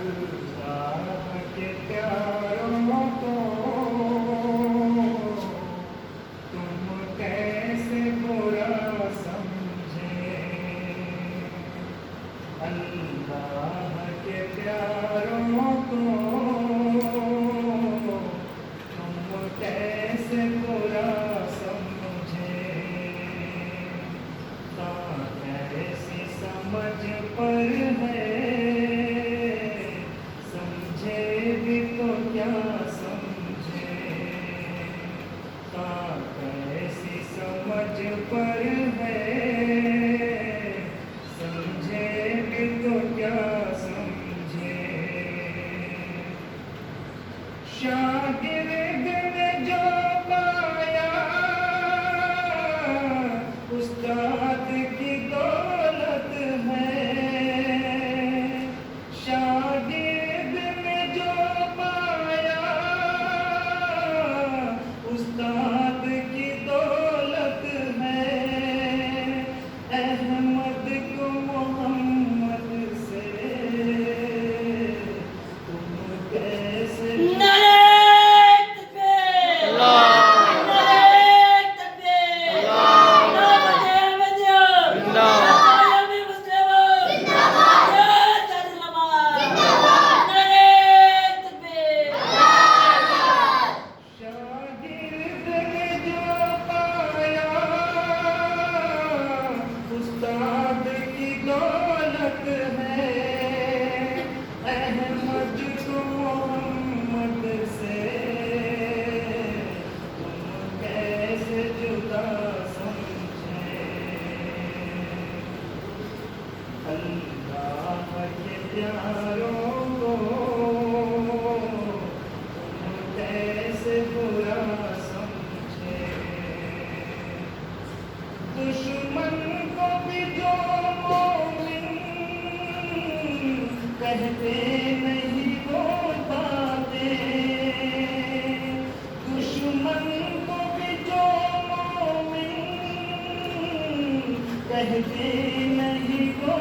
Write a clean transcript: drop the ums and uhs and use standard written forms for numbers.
اللہ کے پیاروں کو تم کیسے برا سمجھے، اللہ کے پیاروں کو تم کیسے برا سمجھے، کیسی سمجھ پر ہے، سمجھے بھی تو کیا سمجھے، کیسی سمجھ پر ہے، سمجھے بھی تو کیا سمجھے، شاگرد نے جو پایا استاد کی دولت ہے، شاگرد نے جو پایا استاد کی دولت ہے، احمد کو محمد سے تم کیسے استاد کی دولت ہے، احمد کو محمد سے تم کیسے جدا سمجھے، اللہ کے پیاروں کو تم کیسے برا سمجھے، دشمن کو بھی جو مومن کہتے نہیں وہ باتیں، دشمن کو بھی جو مومن کہتے نہیں وہ